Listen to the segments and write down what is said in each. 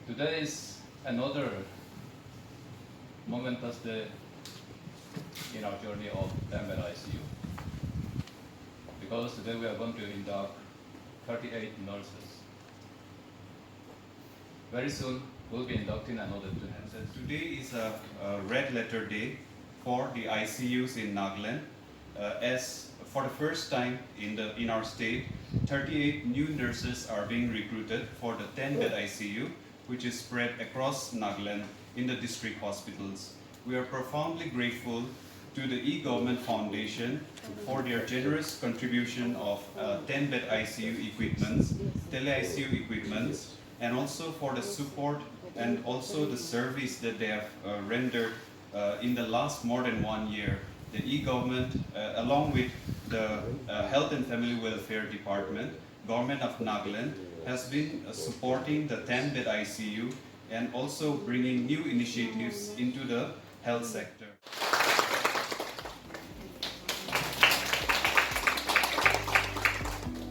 Today is another momentous day in our journey of Bed ICU, because today we are going to induct 38 nurses. Very soon we'll be inducting another 200. Today is a red letter day for the ICUs in Nagaland, as for the first time in our state, 38 new nurses are being recruited for the 10-bed ICU, which is spread across Nagaland in the district hospitals. We are profoundly grateful to the E-Government Foundation for their generous contribution of 10-bed ICU equipments, tele-ICU equipments, and also for the support and also the service that they have rendered in the last more than 1 year. The E-Government, along with the Health and Family Welfare Department, Government of Nagaland, has been supporting the 10-bed ICU and also bringing new initiatives into the health sector.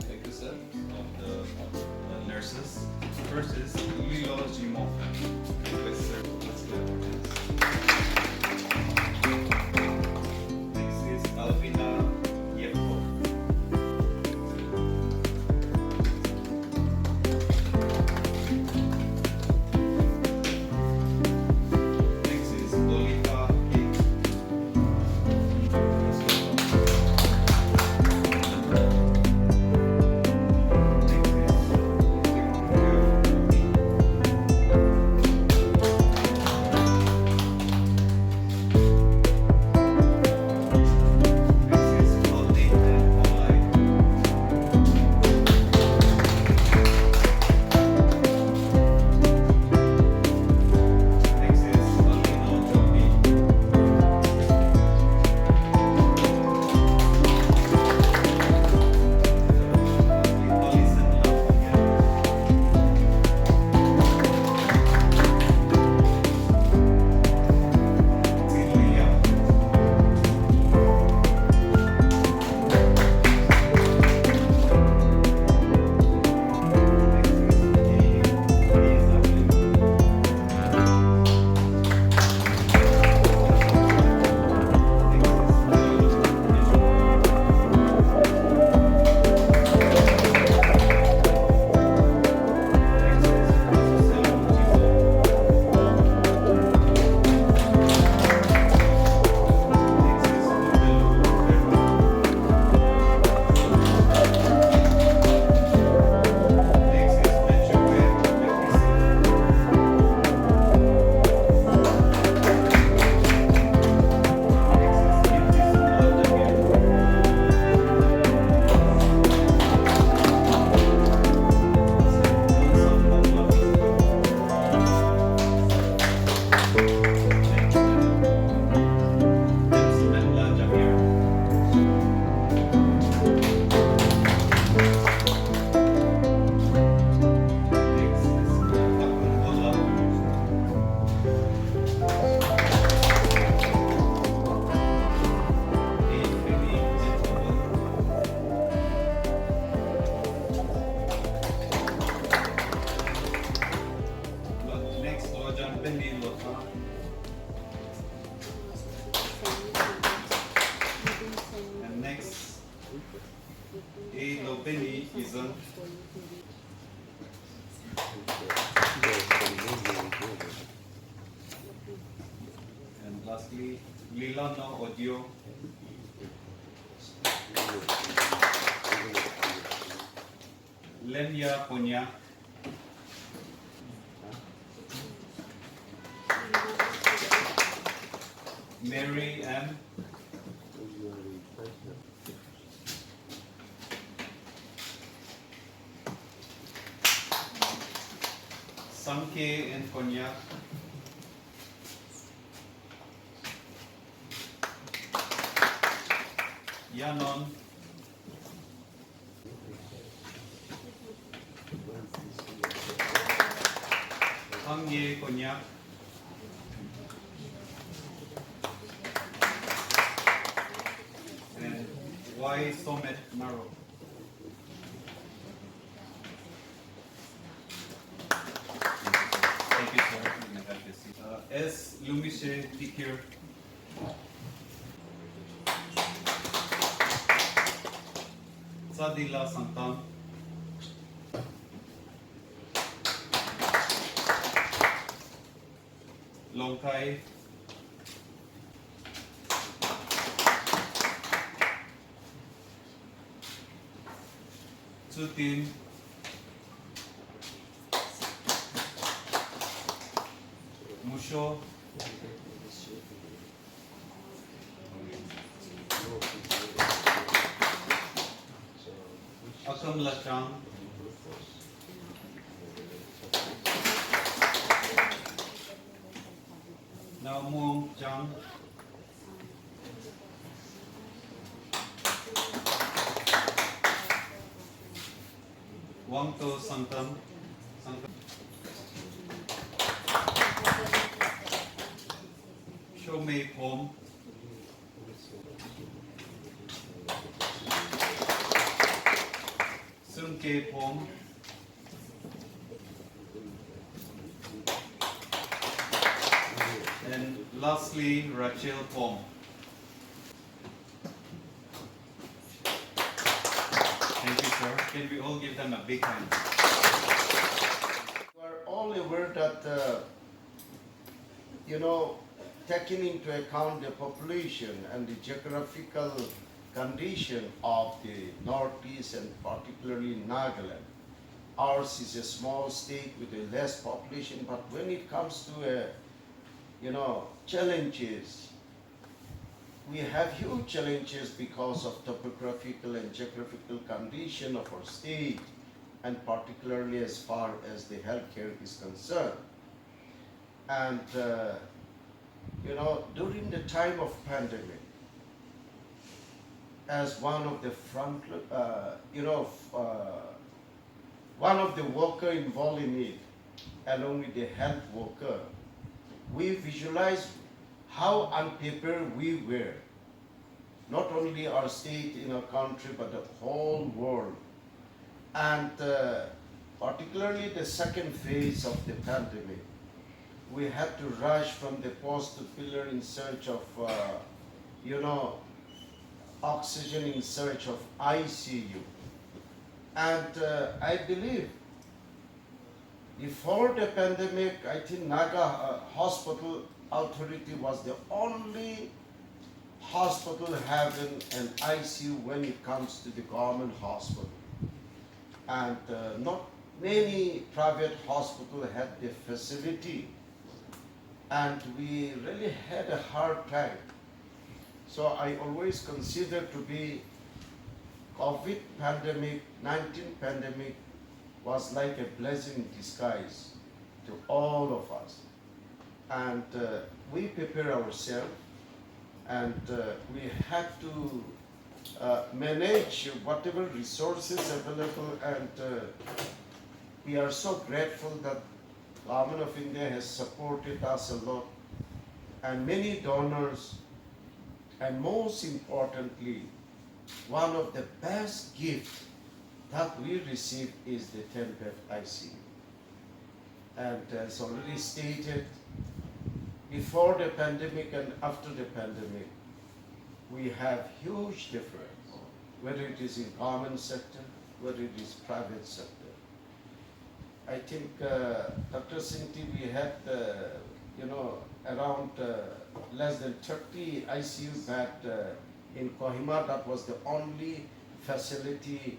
Thank you, sir, of the nurses. First is Lilo Jimo. Yes, sir. Let's go. Next is Alvina Yepko. Next is Lolita K. And next, A. Lopeni is on. And lastly, Lilano Audio. Lenya Punya. Mary M. Samke and Konya. Yanon. Hangye Konya. And Y. Somet Naro. S. Lumise Tikir. Sadila Santam. Longkai. Tsutin. Musho. Akam Lachang. Naumong Chang. Wangto Santam. Shomei Pom. Sunke Pom. And lastly, Rachel Pom. Thank you, sir. Can we all give them a big hand? We are all aware that, taking into account the population and the geographical condition of the Northeast and particularly Nagaland, ours is a small state with a less population, but when it comes to challenges, we have huge challenges because of topographical and geographical condition of our state, and particularly as far as the healthcare is concerned. And during the time of pandemic, as one of the one of the worker involved in it, along with the health worker, we visualized how unprepared we were, not only our state in our country, but the whole world. And particularly the second phase of the pandemic, we had to rush from the post to pillar in search of, oxygen, in search of ICU. And I believe before the pandemic, I think Naga Hospital Authority was the only hospital having an ICU when it comes to the government hospital. And not many private hospitals had the facility. And we really had a hard time. So I always consider to be COVID pandemic, 19 pandemic was like a blessing in disguise to all of us. And we prepare ourselves, and we had to manage whatever resources available, and we are so grateful that Government of India has supported us a lot, and many donors, and most importantly, one of the best gifts that we received is the 10-bed ICU. And as already stated, before the pandemic and after the pandemic, we have huge difference, whether it is in government sector, whether it is private sector. I think, Dr. Sinti, we had, around less than 30 ICU bed in Kohima. That was the only facility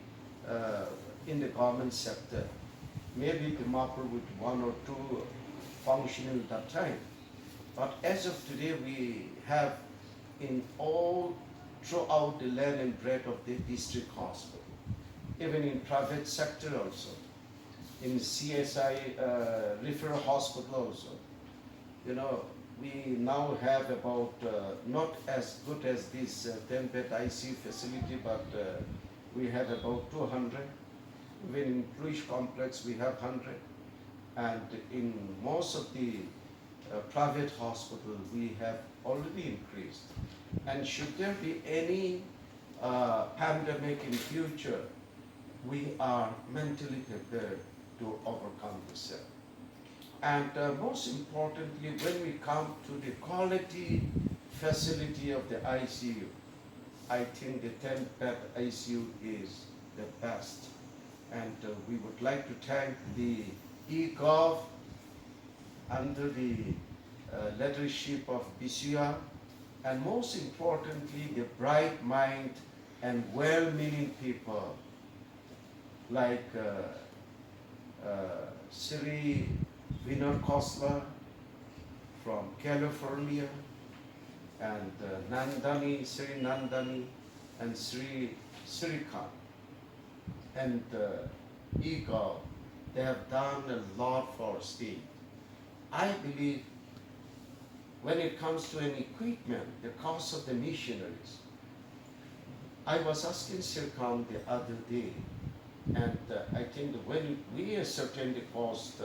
in the government sector. Maybe Dimapur with one or two functioning at that time. But as of today, we have in all throughout the land and breadth of the district hospital, even in private sector also, in CSI referral hospital also. We now have about, not as good as this 10-bed ICU facility, but we have about 200. Even in Pluish complex, we have 100. And in most of the private hospitals, we have already increased. And should there be any pandemic in future, we are mentally prepared to overcome this. And most importantly, when we come to the quality facility of the ICU, I think the 10-bed ICU is the best. And we would like to thank the eGov under the leadership of Bisoya, and most importantly, the bright mind and well-meaning people like Sri Vinod Khosla from California, and Nandani, Sri Nandani, and Sri Srikant, and eGov. They have done a lot for our state. I believe when it comes to an equipment, the cost of the missionaries. I was asking Srikant the other day, and I think that when we ascertain the cost,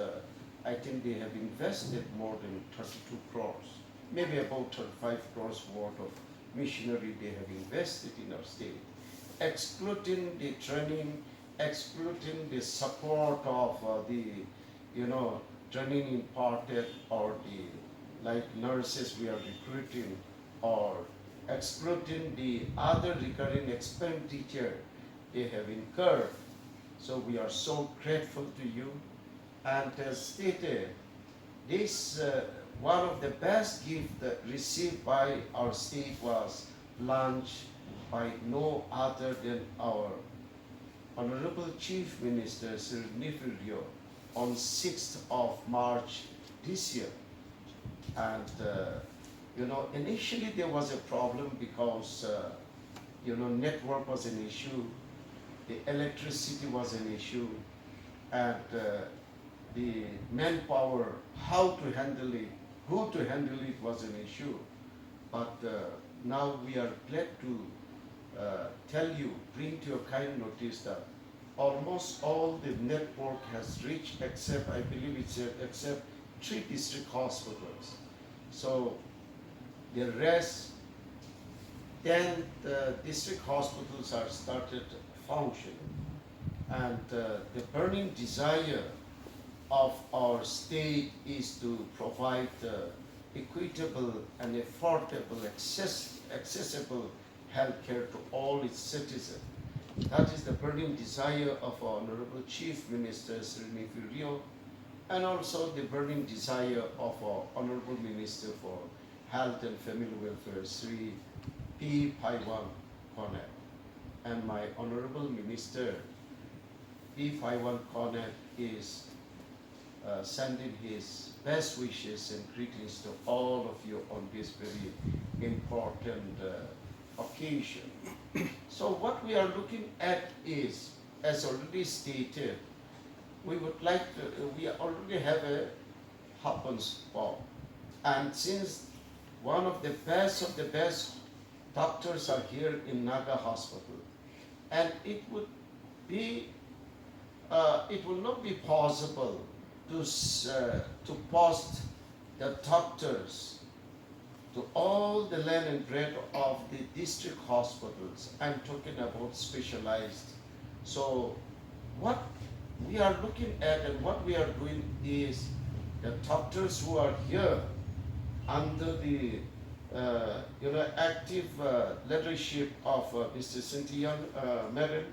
I think they have invested more than 32 crores, maybe about 35 crores worth of machinery they have invested in our state, excluding the training, excluding the support of the, training imparted, or the, like nurses we are recruiting, or excluding the other recurring expenditure they have incurred. So we are so grateful to you. And as stated, this one of the best gifts received by our state was launched by no other than our Honorable Chief Minister Sir Nifiryo on 6th of March this year. And initially there was a problem because network was an issue, the electricity was an issue, and the manpower, how to handle it, who to handle it was an issue. But now we are glad to tell you, bring to your kind notice that almost all the network has reached, except, I believe it's except 3 district hospitals. So the rest, 10 district hospitals are started functioning. And the burning desire of our state is to provide equitable and affordable, accessible healthcare to all its citizens. That is the burning desire of our Honorable Chief Minister Sri Nifiryo, and also the burning desire of our Honorable Minister for Health and Family Welfare, Sri P. Phaiwan Konet. And my Honorable Minister P. Phaiwan Konet is sending his best wishes and greetings to all of you on this very important occasion. So what we are looking at is, as already stated, we would like to, we already have a hub and spoke. And since one of the best doctors are here in Naga Hospital, and it would be, it will not be possible to post the doctors to all the land and breadth of the district hospitals. I'm talking about specialized. So what we are looking at and what we are doing is the doctors who are here under the active leadership of Mr. Sentimeren,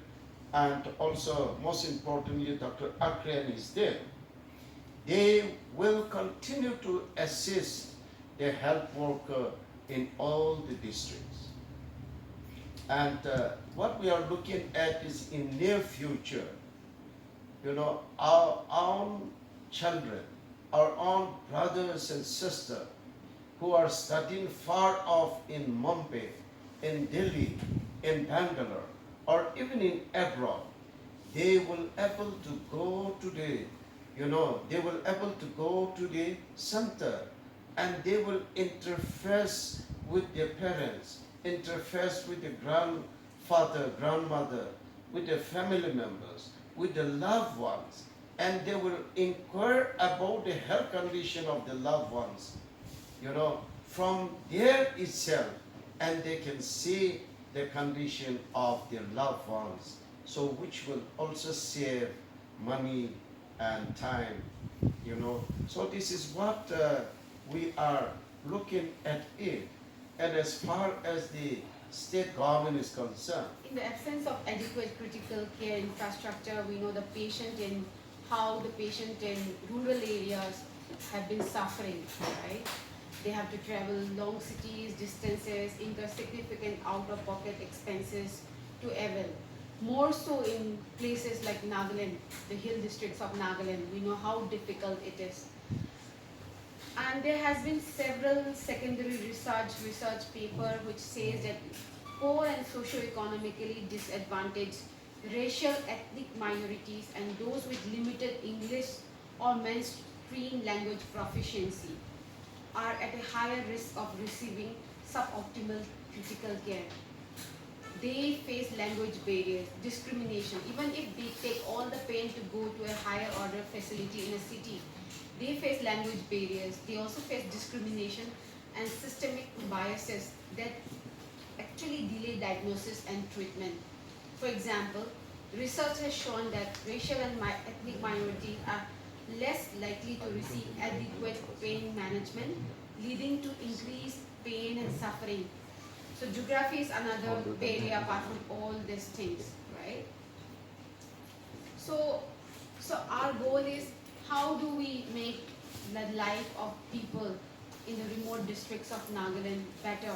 and also most importantly Dr. Akhrie is there. They will continue to assist the health worker in all the districts. And what we are looking at is in near future, our own children, our own brothers and sisters who are studying far off in Mumbai, in Delhi, in Bangalore, or even in abroad, they will able to go to the, they will able to go to the center, and they will interface with their parents, interface with the grandfather, grandmother, with the family members, with the loved ones, and they will inquire about the health condition of the loved ones, from there itself, and they can see the condition of their loved ones, so which will also save money and time, you know. So this is what we are looking at it. And as far as the state government is concerned, in the absence of adequate critical care infrastructure, we know the patient in how the patient in rural areas have been suffering, right? They have to travel long cities, distances, incur significant out-of-pocket expenses to avail. More so in places like Nagaland, the hill districts of Nagaland, we know how difficult it is. And there has been several secondary research paper which says that poor and socio-economically disadvantaged racial ethnic minorities and those with limited English or mainstream language proficiency are at a higher risk of receiving suboptimal critical care. They face language barriers, discrimination. Even if they take all the pain to go to a higher order facility in a city, they face language barriers. They also face discrimination and systemic biases that actually delay diagnosis and treatment. For example, research has shown that racial and ethnic minorities are less likely to receive adequate pain management, leading to increased pain and suffering. So geography is another barrier apart from all these things, right? So our goal is, how do we make the life of people in the remote districts of Nagaland better?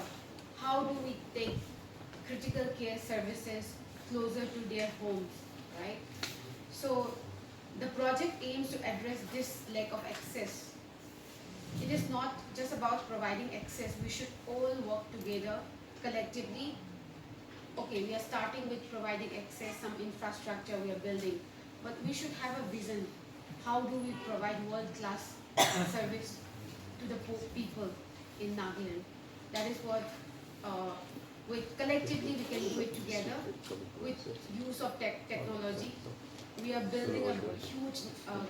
How do we take critical care services closer to their homes, right? So the project aims to address this lack of access. It is not just about providing access. We should all work together collectively. Okay, we are starting with providing access, some infrastructure we are building, but we should have a vision. How do we provide world-class service to the people in Nagaland? That is what, collectively we can do it together with use of technology. We are building a huge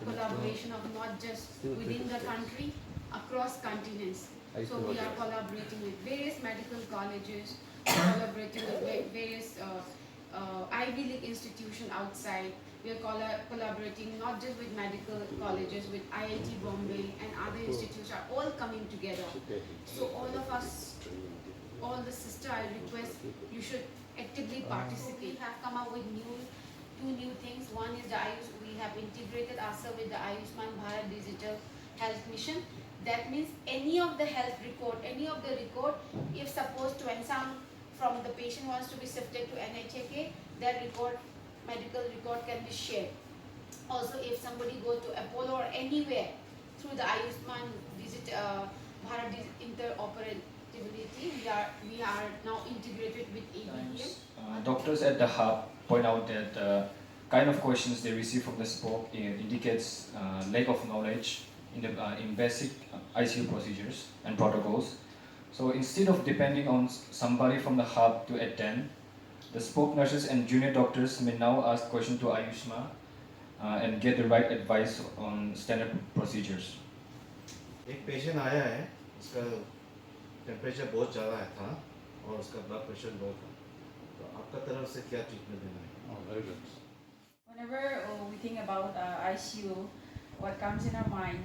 collaboration of not just within the country, across continents. So we are collaborating with various medical colleges, collaborating with various Ivy League institutions outside. We are collaborating not just with medical colleges, with IIT Bombay and other institutes are all coming together. So all of us, all the sisters, I request you should actively participate. We have come up with two new things. One is we have integrated ourselves with the Ayushman Bharat Digital Health Mission. That means any of the health record, if supposed when some from the patient wants to be shifted to NHAK, that record, medical record can be shared. Also, if somebody go to Apollo or anywhere through the Ayushman Bharat interoperability, we are now integrated with ABDM. Doctors at the hub point out that kind of questions they receive from the spoke indicates lack of knowledge in basic ICU procedures and protocols. So instead of depending on somebody from the hub to attend, the spoke nurses and junior doctors may now ask questions to Ayushma and get the right advice on standard procedures. एक patient आया है, उसका temperature बहुत ज़्यादा था और उसका blood pressure low था, तो आपका तरफ से क्या ट्रीटमेंट देना है? Very good. Whenever we think about ICU, what comes in our mind,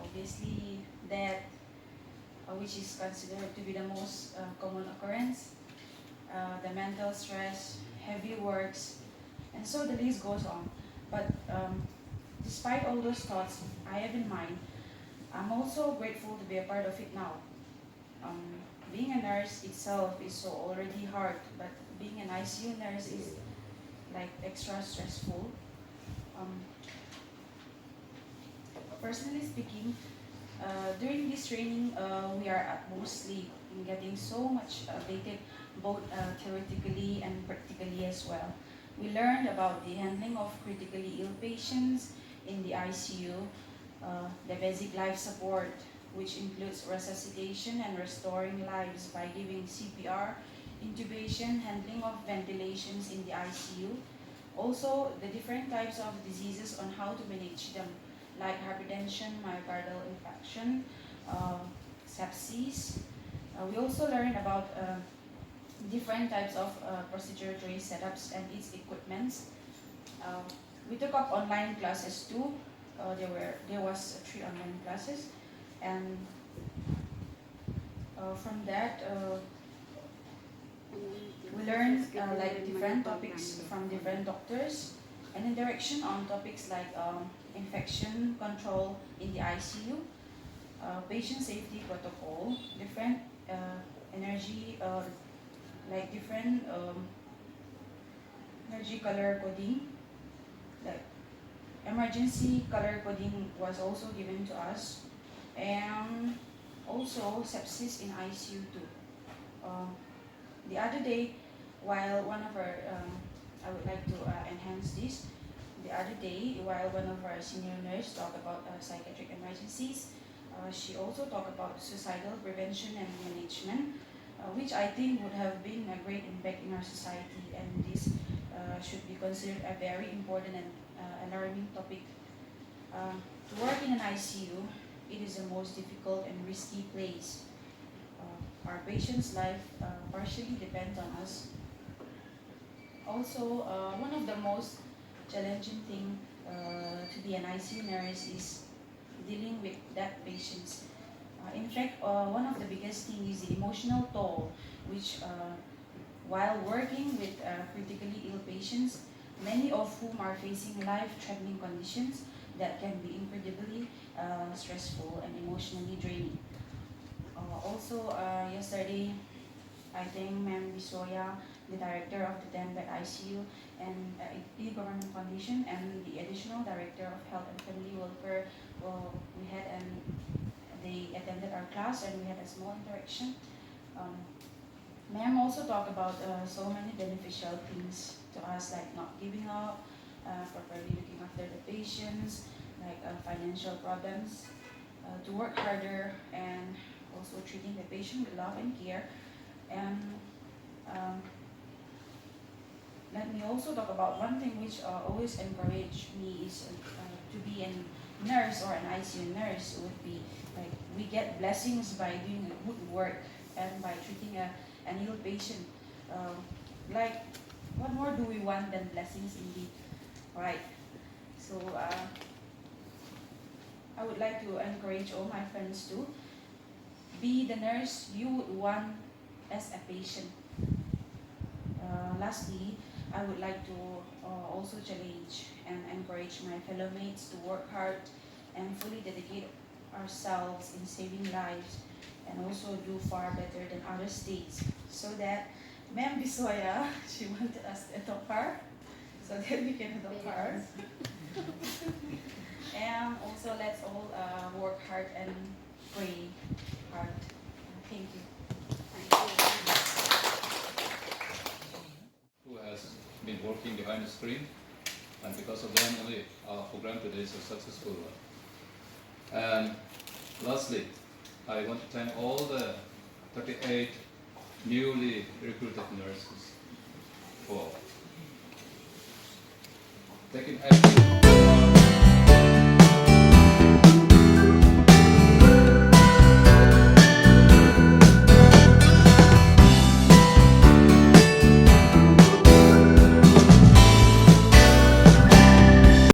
obviously death, which is considered to be the most common occurrence, the mental stress, heavy works, and so the list goes on. But despite all those thoughts I have in mind, I'm also grateful to be a part of it now. Being a nurse itself is so already hard, but being an ICU nurse is like extra stressful. Personally speaking, during this training, we are at mostly getting so much updated, both theoretically and practically as well. We learned about the handling of critically ill patients in the ICU, the basic life support, which includes resuscitation and restoring lives by giving CPR, intubation, handling of ventilations in the ICU. Also, the different types of diseases on how to manage them, like hypertension, myocardial infarction, sepsis. We also learned about different types of procedure tray setups and its equipments. we took up online classes too. There was 3 online classes, and from that we learned like different topics from different doctors, and interaction on topics like infection control in the ICU, patient safety protocol, different energy like different energy color coding, like emergency color coding was also given to us, and also sepsis in ICU too. The other day, while one of our, I would like to enhance this. The other day, while one of our senior nurse talked about psychiatric emergencies, she also talked about suicidal prevention and management, which I think would have been a great impact in our society, and this should be considered a very important and alarming topic. To work in an ICU, it is the most difficult and risky place. Our patient's life partially depends on us. Also, one of the most challenging thing to be an ICU nurse is dealing with that patients. In fact, one of the biggest things is the emotional toll, which while working with critically ill patients, many of whom are facing life-threatening conditions that can be incredibly stressful and emotionally draining. Also, yesterday, I thank Ma'am Bisoya, the Director of the Bed ICU and E-Government Foundation, and the Additional Director of Health and Family Welfare. They attended our class and we had a small interaction. Ma'am also talked about so many beneficial things to us, like not giving up, properly looking after the patients, like financial problems, to work harder, and also treating the patient with love and care. And let me also talk about one thing which always encouraged me is to be a nurse or an ICU nurse would be like we get blessings by doing a good work and by treating an ill patient. Like what more do we want than blessings indeed, right? So I would like to encourage all my friends to be the nurse you would want as a patient. Lastly, I would like to also challenge and encourage my fellow mates to work hard and fully dedicate ourselves in saving lives, and also do far better than other states, so that Ma'am Bisoya, she wanted us to adopt her, so that we can adopt her. And also let's all work hard and pray hard. Thank you. Who has been working behind the screen, and because of them only our program today is a successful one. And lastly, I want to thank all the 38 newly recruited nurses for taking action